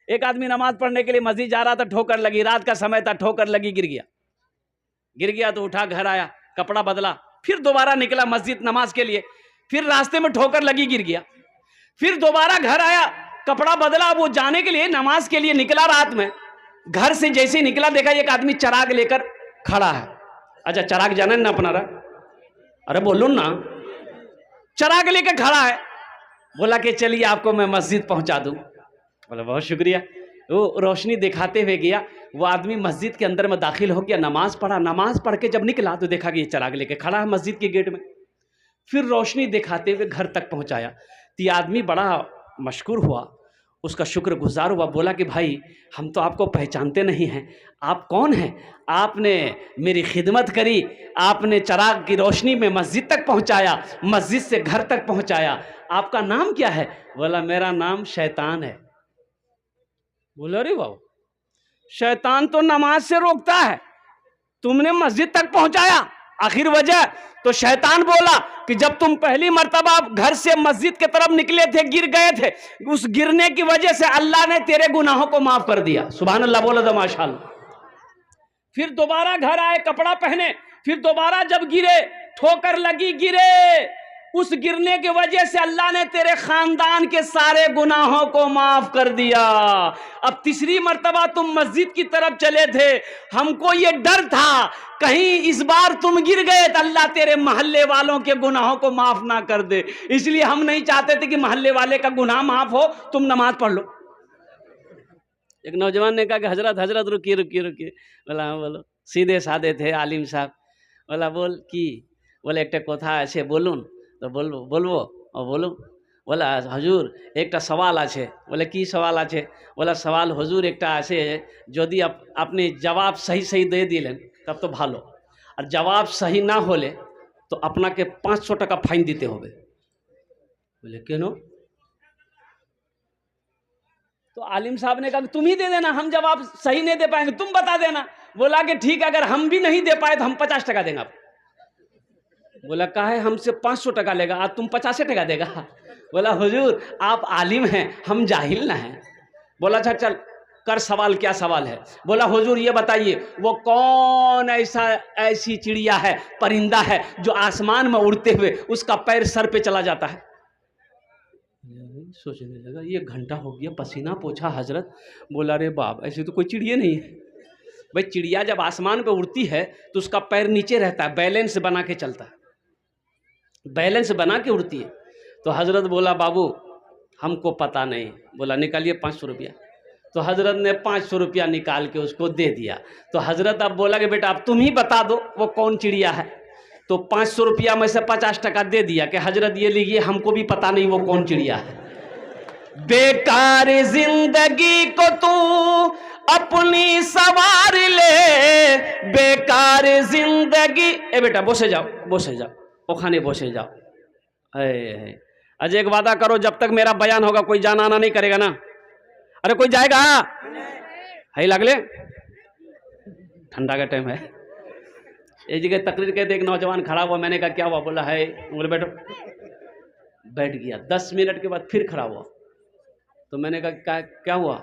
एक आदमी नमाज पढ़ने के लिए मस्जिद जा रहा था, ठोकर लगी, रात का समय था, ठोकर लगी, गिर गया तो उठा, घर आया, कपड़ा बदला, फिर दोबारा निकला मस्जिद नमाज के लिए, फिर रास्ते में ठोकर लगी, गिर गया, फिर दोबारा घर आया, कपड़ा बदला, वो जाने के लिए नमाज के लिए निकला। रात में घर से जैसे ही निकला, देखा एक आदमी चराग लेकर खड़ा है। अच्छा, चराग जाना ना अपना रहा, अरे बोलो ना, चराग लेकर खड़ा है। बोला कि चलिए आपको मैं मस्जिद पहुंचा दूं। बोला बहुत शुक्रिया। वो रोशनी दिखाते हुए गया, वो आदमी मस्जिद के अंदर में दाखिल हो गया, नमाज पढ़ा, नमाज पढ़ के जब निकला तो देखा कि ये चराग लेके खड़ा है मस्जिद के गेट में। फिर रोशनी दिखाते हुए घर तक पहुंचाया तो ये आदमी बड़ा मशकूर हुआ, उसका शुक्रगुजार हुआ। बोला कि भाई हम तो आपको पहचानते नहीं हैं, आप कौन हैं? आपने मेरी खिदमत करी, आपने चराग की रोशनी में मस्जिद तक पहुंचाया, मस्जिद से घर तक पहुंचाया, आपका नाम क्या है? बोला मेरा नाम शैतान है। बोला अरे बाबू, शैतान तो नमाज से रोकता है, तुमने मस्जिद तक पहुंचाया, आखिर वजह? तो शैतान बोला कि जब तुम पहली मर्तबा घर से मस्जिद की तरफ निकले थे, गिर गए थे, उस गिरने की वजह से अल्लाह ने तेरे गुनाहों को माफ कर दिया। सुभान अल्लाह, बोलो तो माशाअल्लाह। फिर दोबारा घर आए, कपड़ा पहने, फिर दोबारा जब गिरे, ठोकर लगी, गिरे, उस गिरने की वजह से अल्लाह ने तेरे खानदान के सारे गुनाहों को माफ कर दिया। अब तीसरी मर्तबा तुम मस्जिद की तरफ चले थे, हमको ये डर था कहीं इस बार तुम गिर गए तो अल्लाह तेरे मोहल्ले वालों के गुनाहों को माफ ना कर दे, इसलिए हम नहीं चाहते थे कि मोहल्ले वाले का गुनाह माफ हो, तुम नमाज पढ़ लो। एक नौजवान ने कहा कि हजरत हजरत रुकिए रुकिए रुकिए। बोला हाँ बोलो। सीधे साधे थे आलिम साहब। बोला बोल की? बोले एक कथा আছে বলুন। तो बोलबो और बोलो। बोला हजूर एक सवाल আছে। बोले की सवाल আছে? बोला सवाल हजूर एक আছে, यदि अपने जवाब सही सही दे दिलें तब तो भालो, और जवाब सही ना होले तो अपना के 500 টাকা फाइन दीते होबे। बोले क्यों? तो आलिम साहब ने कहा तुम ही दे देना, हम जवाब सही नहीं दे पाएंगे, तुम बता देना। बोला कि ठीक है, अगर हम भी नहीं दे पाए तो हम 50 टका देंगे आपको। बोला काहे हमसे 500 टका लेगा, आज तुम 50 टका देगा? बोला हुजूर आप आलिम हैं, हम जाहिल ना हैं। बोला अच्छा चल कर सवाल, क्या सवाल है? बोला हुजूर ये बताइए वो कौन ऐसी चिड़िया है, परिंदा है जो आसमान में उड़ते हुए उसका पैर सर पे चला जाता है? सोचने लगा, ये घंटा हो गया, पसीना पोछा हजरत। बोला रे बाप, ऐसी तो कोई चिड़िया नहीं है भाई। चिड़िया जब आसमान पे उड़ती है तो उसका पैर नीचे रहता है, बैलेंस बना के चलता है, बैलेंस बना के उड़ती है। तो हजरत बोला बाबू हमको पता नहीं। बोला निकालिए 500 रुपया। तो हजरत ने 500 रुपया निकाल के उसको दे दिया। तो हजरत अब बोला कि बेटा अब तुम ही बता दो वो कौन चिड़िया है। तो 500 रुपया में से 50 टका दे दिया कि हजरत ये लीजिए, हमको भी पता नहीं वो कौन चिड़िया है। बेकार जिंदगी को तू अपनी सवार ले, बेकार जिंदगी। ए बेटा बसे जाओ, बसे जाओ, ओखाने बसे जाओ। अजय एक वादा करो, जब तक मेरा बयान होगा कोई जाना आना नहीं करेगा ना? अरे कोई जाएगा? है लगले ठंडा का टाइम है। एक जगह तकरीर कहते एक नौजवान खड़ा हुआ, मैंने कहा क्या हुआ? बोला है। बोले बैठो। बैठ गया। 10 मिनट के बाद फिर खड़ा हुआ। तो मैंने कहा क्या हुआ?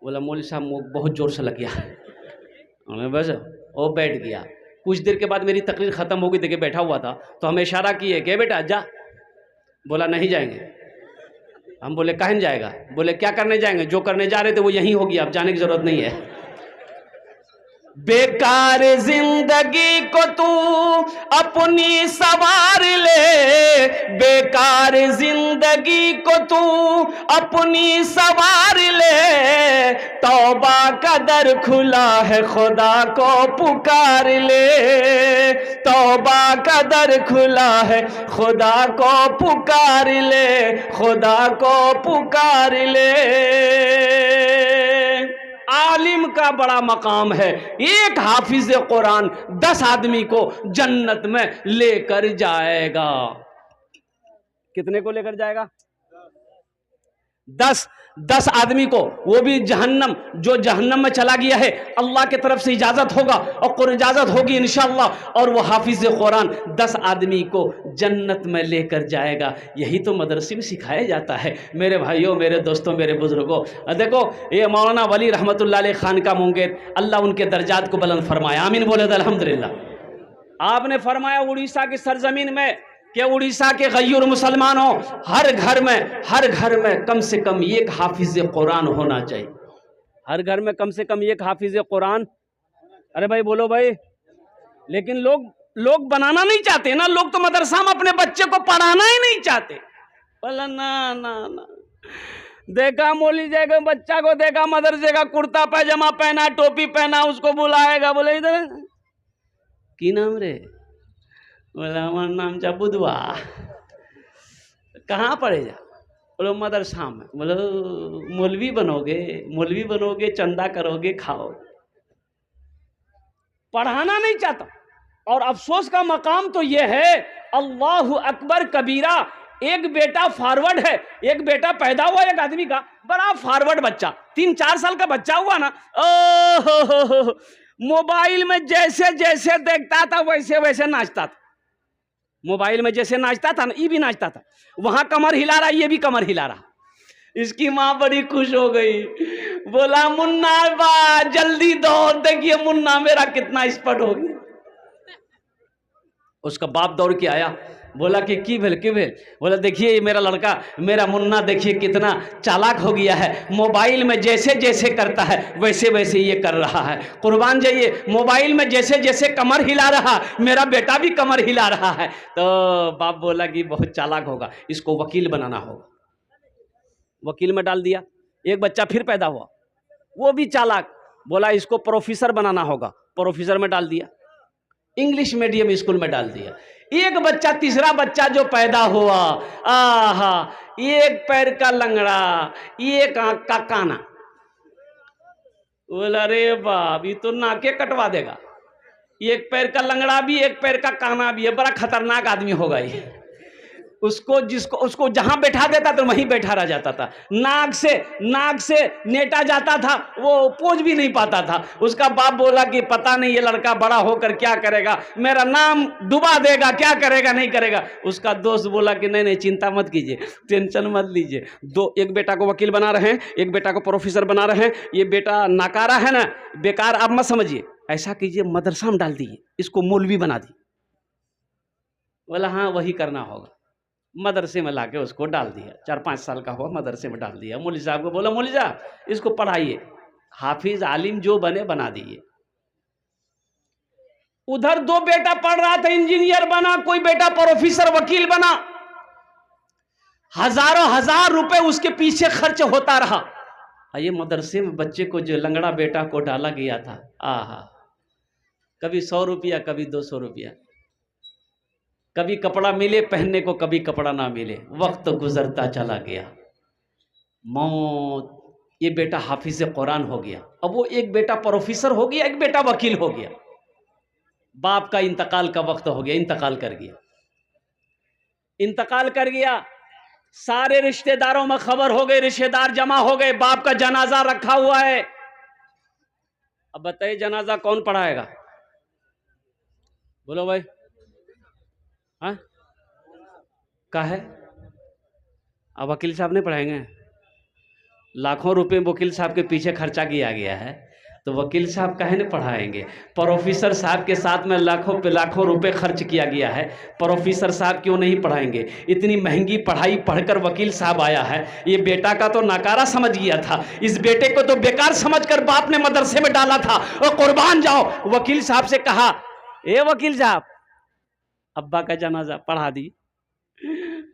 बोला मौलवी साहब मुँह बहुत जोर से लग गया। बस वो बैठ गया। कुछ देर के बाद मेरी तकरीर ख़त्म हो गई, देखिए बैठा हुआ था, तो हमें इशारा किए कि बेटा जा। बोला नहीं जाएंगे। हम बोले कहीं जाएगा? बोले क्या करने जाएंगे, जो करने जा रहे थे वो यहीं होगी, अब जाने की ज़रूरत नहीं है। बेकार जिंदगी को तू अपनी सवार ले, बेकार जिंदगी को तू अपनी सवार ले, तौबा का दर खुला है खुदा को पुकार ले, तौबा का दर खुला है खुदा को पुकार ले, खुदा को पुकार ले। आलिम का बड़ा मकाम है। एक हाफिज कुरान 10 आदमी को जन्नत में लेकर जाएगा। कितने को लेकर जाएगा? 10। 10 आदमी को, वो भी जहन्नम, जो जहन्नम में चला गया है, अल्लाह की तरफ से इजाज़त होगा और इजाज़त होगी इंशाअल्लाह, और वो हाफिज़ कुरान 10 आदमी को जन्नत में लेकर जाएगा। यही तो मदरसे में सिखाया जाता है मेरे भाइयों, मेरे दोस्तों, मेरे बुजुर्गों। देखो ये मौलाना वली रहमतुल्लाह अलैह खान का मुंगेर, अल्लाह उनके दर्जात को बुलंद फरमाया, आमीन बोले तो अल्हम्दुलिल्लाह। आपने फरमाया उड़ीसा की सरजमीन में कि उड़ीसा के गयूर मुसलमानों, हर घर में कम से कम एक हाफिज कुरान होना चाहिए। हर घर में कम से कम एक हाफिज कुरान। अरे भाई बोलो भाई। लेकिन लोग बनाना नहीं चाहते ना, लोग तो मदरसा में अपने बच्चे को पढ़ाना ही नहीं चाहते। बोला ना ना ना, देखा मौली जाएगा, बच्चा को देखा मदरसे का कुर्ता पैजामा पहना, टोपी पहना, उसको बुलाएगा, बोले इधर की नाम रे, बोला हमारा नाम जा बुधवा, कहाँ पढ़े जा, बोलो मदरसा में। बोलो मौलवी बनोगे, चंदा करोगे, खाओ। पढ़ाना नहीं चाहता। और अफसोस का मकाम तो यह है, अल्लाहु अकबर कबीरा, एक बेटा फॉरवर्ड है, एक बेटा पैदा हुआ एक आदमी का, बड़ा फॉरवर्ड बच्चा, 3-4 साल का बच्चा हुआ ना, ओह मोबाइल में जैसे जैसे देखता था वैसे वैसे नाचता था। मोबाइल में जैसे नाचता था ना, ये भी नाचता था, वहां कमर हिला रहा, ये भी कमर हिला रहा। इसकी माँ बड़ी खुश हो गई, बोला मुन्ना बा जल्दी दौड़, देखिए मुन्ना मेरा कितना स्पट हो गया। उसका बाप दौड़ के आया, बोला कि की भेल। बोला देखिए ये मेरा लड़का, मेरा मुन्ना देखिए कितना चालाक हो गया है, मोबाइल में जैसे जैसे करता है वैसे वैसे ये कर रहा है। कुर्बान जाइए, मोबाइल में जैसे जैसे कमर हिला रहा, मेरा बेटा भी कमर हिला रहा है। तो बाप बोला कि बहुत चालाक होगा, इसको वकील बनाना होगा। वकील में डाल दिया। एक बच्चा फिर पैदा हुआ, वो भी चालाक, बोला इसको प्रोफेसर बनाना होगा, प्रोफेसर में डाल दिया। इंग्लिश मीडियम स्कूल में डाल दिया। एक बच्चा, तीसरा बच्चा जो पैदा हुआ, आहा, एक पैर का लंगड़ा, एक आंख का काना। बोला रे बाप, ये तो नाके कटवा देगा। एक पैर का लंगड़ा भी, एक पैर का काना भी है, बड़ा खतरनाक आदमी होगा ये। उसको जहां बैठा देता तो वहीं बैठा रह जाता था। नाक से नेटा जाता था, वो पोज भी नहीं पाता था। उसका बाप बोला कि पता नहीं ये लड़का बड़ा होकर क्या करेगा, मेरा नाम डुबा देगा, क्या करेगा नहीं करेगा। उसका दोस्त बोला कि नहीं चिंता मत कीजिए, टेंशन मत लीजिए, एक बेटा को वकील बना रहे हैं, एक बेटा को प्रोफेसर बना रहे हैं, ये बेटा नाकारा है ना, बेकार आप मत समझिए, ऐसा कीजिए मदरसा में डाल दीजिए, इसको मौलवी बना दी। बोला हाँ वही करना होगा। मदरसे में लाके उसको डाल दिया, 4-5 साल का हुआ, मदरसे में डाल दिया। मौलवी साहब को बोला मौलवी साहब इसको पढ़ाइए, हाफिज आलिम जो बने बना दिए। उधर 2 बेटा पढ़ रहा था, इंजीनियर बना, कोई बेटा प्रोफेसर वकील बना। हजारों हजार रुपए उसके पीछे खर्च होता रहा। ये मदरसे में बच्चे को जो लंगड़ा बेटा को डाला गया था, आहा, कभी 100 रुपया, कभी 200 रुपया, कभी कपड़ा मिले पहनने को, कभी कपड़ा ना मिले। वक्त गुजरता चला गया, मौत। ये बेटा हाफिज कुरान हो गया, अब वो एक बेटा प्रोफेसर हो गया, एक बेटा वकील हो गया। बाप का इंतकाल का वक्त हो गया, इंतकाल कर गया। सारे रिश्तेदारों में खबर हो गई, रिश्तेदार जमा हो गए, बाप का जनाजा रखा हुआ है। अब बताइए जनाजा कौन पढ़ाएगा? बोलो भाई। हाँ का है? अब वकील साहब नहीं पढ़ाएंगे? लाखों रुपए वकील साहब के पीछे खर्चा किया गया है, तो वकील साहब काहे नहीं पढ़ाएंगे? प्रोफेसर साहब के साथ में लाखों पे लाखों रुपए खर्च किया गया है, प्रोफेसर साहब क्यों नहीं पढ़ाएंगे? इतनी महंगी पढ़ाई पढ़कर वकील साहब आया है। ये बेटा का तो नकारा समझ गया था, इस बेटे को तो बेकार समझकर बाप ने मदरसे में डाला था। और कुर्बान जाओ, वकील साहब से कहा, ए वकील साहब अब्बा का जनाजा पढ़ा दी।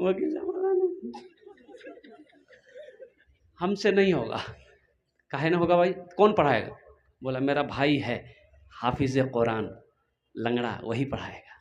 वकील साहब हमसे नहीं होगा। काहे ना होगा भाई? कौन पढ़ाएगा? बोला मेरा भाई है हाफिज कुरान लंगड़ा, वही पढ़ाएगा।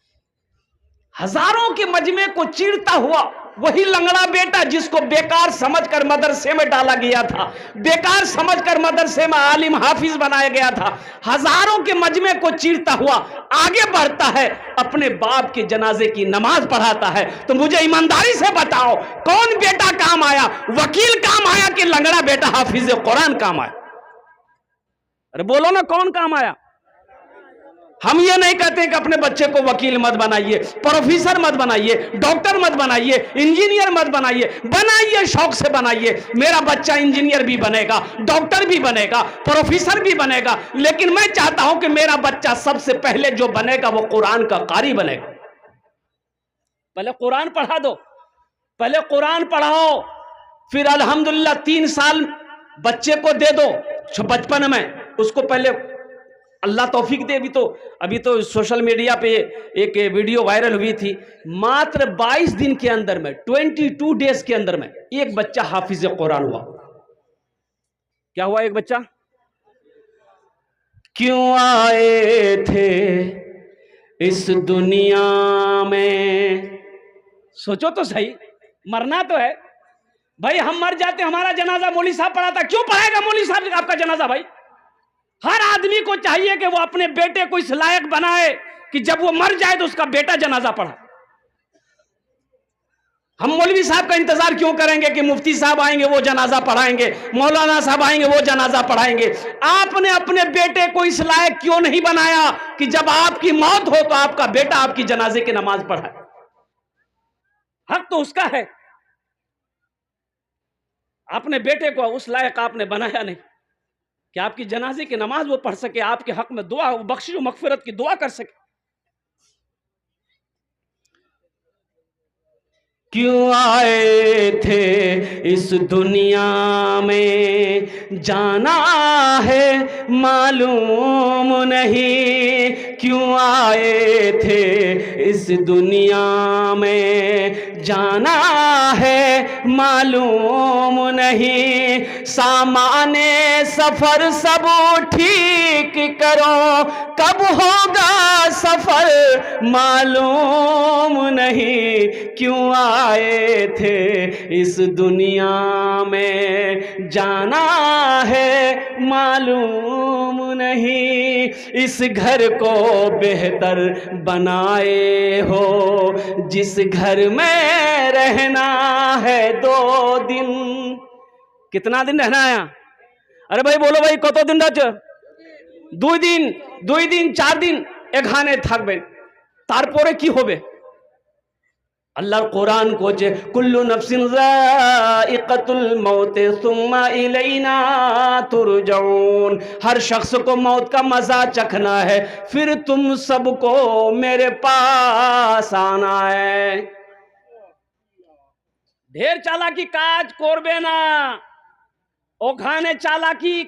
हजारों के मजमे को चीरता हुआ वही लंगड़ा बेटा जिसको बेकार समझकर मदरसे में डाला गया था, बेकार समझकर मदरसे में आलिम हाफिज बनाया गया था, हजारों के मजमे को चीरता हुआ आगे बढ़ता है, अपने बाप के जनाजे की नमाज पढ़ाता है। तो मुझे ईमानदारी से बताओ, कौन बेटा काम आया? वकील काम आया कि लंगड़ा बेटा हाफिज कुरान काम आया? अरे बोलो ना, कौन काम आया? हम ये नहीं कहते कि अपने बच्चे को वकील मत बनाइए, प्रोफेसर मत बनाइए, डॉक्टर मत बनाइए, इंजीनियर मत बनाइए, बनाइए शौक से बनाइए। मेरा बच्चा इंजीनियर भी बनेगा, डॉक्टर भी बनेगा, प्रोफेसर भी बनेगा, लेकिन मैं चाहता हूं कि मेरा बच्चा सबसे पहले जो बनेगा वो कुरान का कारी बनेगा। पहले कुरान पढ़ा दो, पहले कुरान पढ़ाओ, फिर अल्हम्दुलिल्लाह 3 साल बच्चे को दे दो बचपन में, उसको पहले अल्लाह तौफीक दे। अभी तो सोशल मीडिया पे एक वीडियो वायरल हुई थी, मात्र 22 दिन के अंदर में, 22 डेज के अंदर में एक बच्चा हाफिज कुरान हुआ। क्या हुआ? एक बच्चा। क्यों आए थे इस दुनिया में? सोचो तो सही, मरना तो है भाई। हम मर जाते, हमारा जनाजा मौलवी साहब पढ़ाता, क्यों पढ़ाएगा मौलवी साहब आपका जनाजा? भाई हर आदमी को चाहिए कि वो अपने बेटे को इस लायक बनाए कि जब वो मर जाए तो उसका बेटा जनाजा पढ़ा। हम मौलवी साहब का इंतजार क्यों करेंगे कि मुफ्ती साहब आएंगे वो जनाजा पढ़ाएंगे, मौलाना साहब आएंगे वो जनाजा पढ़ाएंगे? आपने अपने बेटे को इस लायक क्यों नहीं बनाया कि जब आपकी मौत हो तो आपका बेटा आपकी जनाजे की नमाज पढ़ाए? हक तो उसका है। अपने बेटे को उस लायक आपने बनाया नहीं कि आपकी जनाजे की नमाज वो पढ़ सके, आपके हक में दुआ, बख्शिश मगफिरत की दुआ कर सके। क्यों आए थे इस दुनिया में, जाना है मालूम नहीं। क्यों आए थे इस दुनिया में, जाना है मालूम नहीं। सामाने सफर सब ठीक करो, कब होगा सफर मालूम नहीं। क्यों आए थे इस दुनिया में, जाना है मालूम नहीं। इस घर को बेहतर बनाए हो, जिस घर में रहना है 2 दिन। कितना दिन रहना है? अरे भाई बोलो भाई, कत दिन रह? 2 दिन, 2 दिन 4 दिन एखाने থাকবেন, তারপরে কি হবে? अल्लाह कुरान को जे कुल्लु नफ्सिन ज़ाइक़तुल मौत सुम्मा इलैना तुरजऊन। हर शख्स को मौत का मजा चखना है, फिर तुम सबको मेरे पास आना है। ढेर चालाकी काज करबे ना, ओखाने चालाकी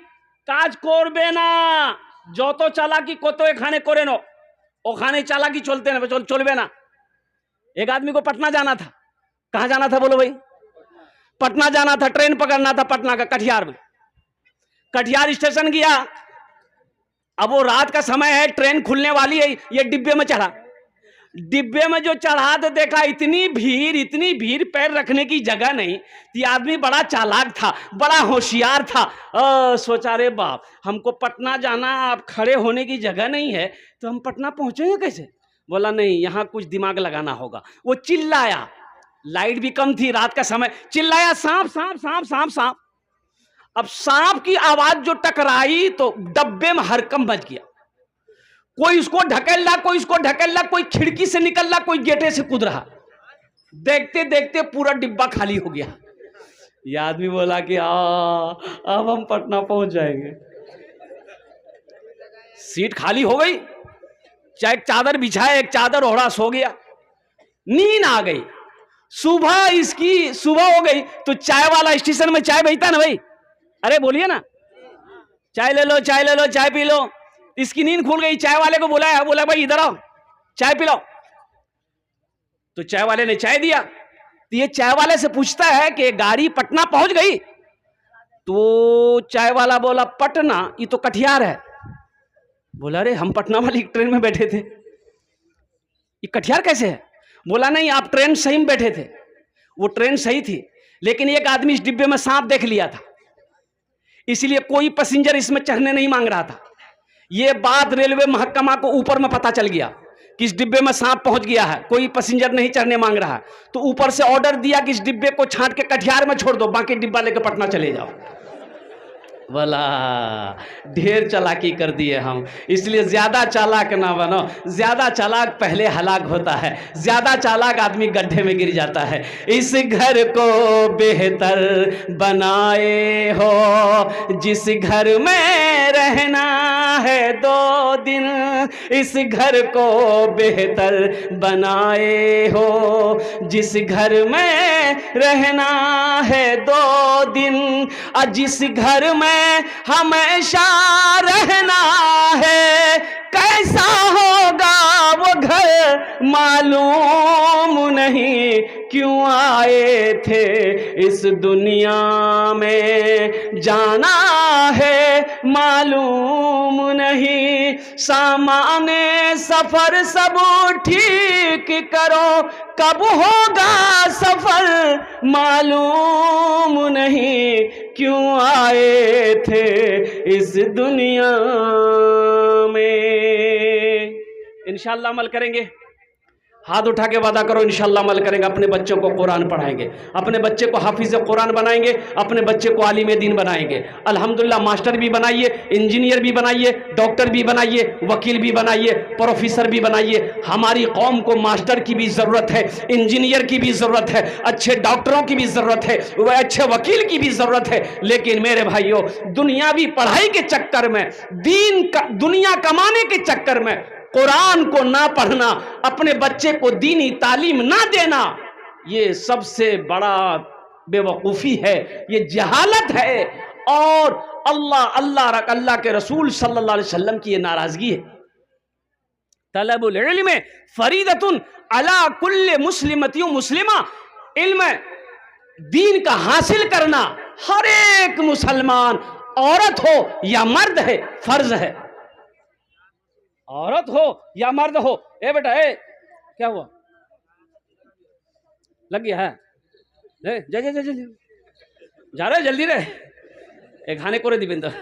काज करबे ना। যত চালাকি কত এখানে করে নো, ওখানে চালাকি চলবে না। एक आदमी को पटना जाना था। कहां जाना था बोलो भाई? पटना जाना था, ट्रेन पकड़ना था पटना का, कटिहार में। कटिहार स्टेशन गया, अब वो रात का समय है, ट्रेन खुलने वाली है, ये डिब्बे में चढ़ा। डिब्बे में जो चढ़ा तो देखा इतनी भीड़, पैर रखने की जगह नहीं। ये आदमी बड़ा चालाक था, बड़ा होशियार था। सोचा रे बाप, हमको पटना जाना, आप खड़े होने की जगह नहीं है तो हम पटना पहुंचेंगे कैसे? बोला नहीं, यहां कुछ दिमाग लगाना होगा। वो चिल्लाया, लाइट भी कम थी, रात का समय, चिल्लाया सांप सांप सांप सांप सांप। अब सांप की आवाज जो टकराई तो डब्बे में हरकम बच गया। कोई उसको ढकेल रहा, कोई उसको ढकेल रहा, कोई खिड़की से निकल रहा, कोई गेटे से कूद रहा। देखते देखते पूरा डिब्बा खाली हो गया। ये आदमी बोला कि अब हम पटना पहुंच जाएंगे। सीट खाली हो गई, चाहे एक चादर बिछाए, एक चादर ओढ़ा, सो गया। नींद आ गई। सुबह हो गई तो चाय वाला स्टेशन में चाय बेचता ना भाई, अरे बोलिए ना, चाय ले लो, चाय ले लो, चाय पी लो। इसकी नींद खुल गई, चाय वाले को बुलाया, बोला भाई इधर आओ, चाय पी लो। तो चाय वाले ने चाय दिया। तो ये चाय वाले से पूछता है कि गाड़ी पटना पहुंच गई? तो चाय वाला बोला पटना, ये तो कटिहार है। बोला अरे हम पटना वाली ट्रेन में बैठे थे, ये कटिहार कैसे है? बोला नहीं, आप ट्रेन सही में बैठे थे, वो ट्रेन सही थी, लेकिन एक आदमी इस डिब्बे में सांप देख लिया था, इसलिए कोई पैसेंजर इसमें चढ़ने नहीं मांग रहा था। ये बात रेलवे महकमा को ऊपर में पता चल गया कि इस डिब्बे में सांप पहुंच गया है, कोई पैसेंजर नहीं चढ़ने मांग रहा है, तो ऊपर से ऑर्डर दिया कि इस डिब्बे को छांट के कटिहार में छोड़ दो, बाकी डिब्बा लेकर पटना चले जाओ। वाला ढेर चालाकी कर दिए हम, इसलिए ज्यादा चालाक ना बनो। ज्यादा चालाक पहले हलाक होता है, ज्यादा चालाक आदमी गड्ढे में गिर जाता है। इस घर को बेहतर बनाए हो जिस घर में रहना है 2 दिन, इस घर को बेहतर बनाए हो जिस घर में रहना है 2 दिन, और जिस घर में हमेशा रहना है, कैसा होगा वो घर मालूम नहीं, क्यों आए थे इस दुनिया में जाना है मालूम नहीं। सामाने सफर सब ठीक करो, कब होगा सफर मालूम नहीं, क्यों आए थे इस दुनिया में। इंशाअल्लाह अमल करेंगे, हाथ उठा के वादा करो इंशाअल्लाह अमल करेंगे। अपने बच्चों को कुरान पढ़ाएंगे, अपने बच्चे को हाफिज कुरान बनाएंगे, अपने बच्चे को आलिम दीन बनाएंगे। अल्हम्दुलिल्लाह मास्टर भी बनाइए, इंजीनियर भी बनाइए, डॉक्टर भी बनाइए, वकील भी बनाइए, प्रोफेसर भी बनाइए। हमारी कौम को मास्टर की भी ज़रूरत है, इंजीनियर की भी ज़रूरत है, अच्छे डॉक्टरों की भी ज़रूरत है, वह अच्छे वकील की भी ज़रूरत है। लेकिन मेरे भाइयों, दुनियावी पढ़ाई के चक्कर में, दुनिया कमाने के चक्कर में कुरान को ना पढ़ना, अपने बच्चे को दीनी तालीम ना देना, ये सबसे बड़ा बेवकूफ़ी है, ये जहालत है, और अल्लाह के रसूल सल्लल्लाहु अलैहि वसल्लम की ये नाराज़गी है। तलबुल इल्म फरीदतुन अला कुल्ले मुस्लिमतियों मुस्लिमा, इल्म दीन का हासिल करना हर एक मुसलमान, औरत हो या मर्द है, फर्ज है। औरत हो या मर्द हो। ए बेटा, ए क्या हुआ, लग गया है, जा जा जा जा जा रहे जल्दी रे, एक खाने को रे दिविंदर।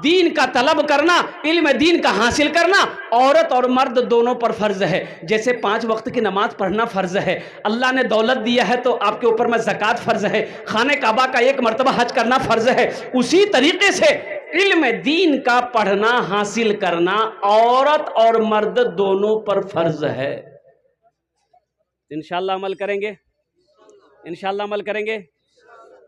दीन का तलब करना, इल्म दीन का हासिल करना औरत और मर्द दोनों पर फर्ज है। जैसे 5 वक्त की नमाज पढ़ना फर्ज है, अल्लाह ने दौलत दिया है तो आपके ऊपर में ज़कात फर्ज है, खाने काबा का 1 मरतबा हज करना फर्ज है, उसी तरीके से इल्म दीन का पढ़ना हासिल करना औरत और मर्द दोनों पर फर्ज है। इंशाअल्लाह अमल करेंगे, इंशाअल्लाह अमल करेंगे।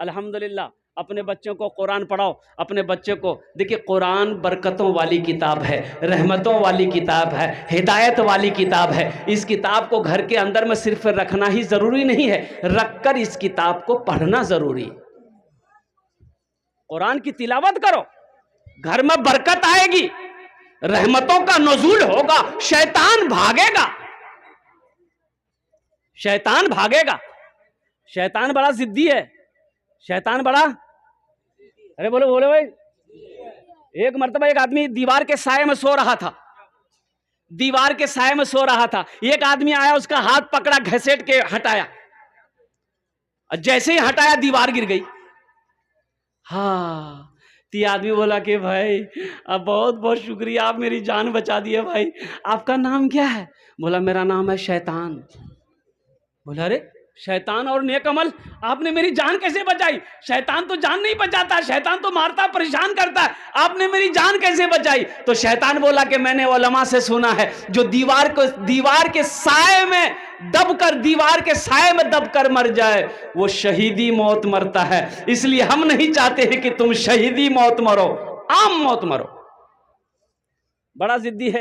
अल्हम्दुलिल्लाह अपने बच्चों को कुरान पढ़ाओ, अपने बच्चों को देखिए, कुरान बरकतों वाली किताब है, रहमतों वाली किताब है, हिदायत वाली किताब है। इस किताब को घर के अंदर में सिर्फ रखना ही ज़रूरी नहीं है, रखकर इस किताब को पढ़ना ज़रूरी। कुरान की तिलावत करो, घर में बरकत आएगी, रहमतों का नुज़ूल होगा, शैतान भागेगा, शैतान भागेगा। शैतान बड़ा जिद्दी है, शैतान बड़ा, अरे बोलो बोलो भाई। एक मर्तबा एक आदमी दीवार के साये में सो रहा था, दीवार के साये में सो रहा था, एक आदमी आया, उसका हाथ पकड़ा, घसीट के हटाया, जैसे ही हटाया दीवार गिर गई। हाँ, ती आदमी बोला कि भाई अब बहुत बहुत शुक्रिया, आप मेरी जान बचा दिए भाई। आपका नाम क्या है? बोला मेरा नाम है शैतान। बोला अरे शैतान और नेक अमल, आपने मेरी जान कैसे बचाई? शैतान तो जान नहीं बचाता, शैतान तो मारता परेशान करता है, आपने मेरी जान कैसे बचाई? तो शैतान बोला कि मैंने उलमा से सुना है, जो दीवार के साए में दबकर, दीवार के साए में दबकर मर जाए वो शहीदी मौत मरता है। इसलिए हम नहीं चाहते हैं कि तुम शहीदी मौत मरो, आम मौत मरो। बड़ा जिद्दी है।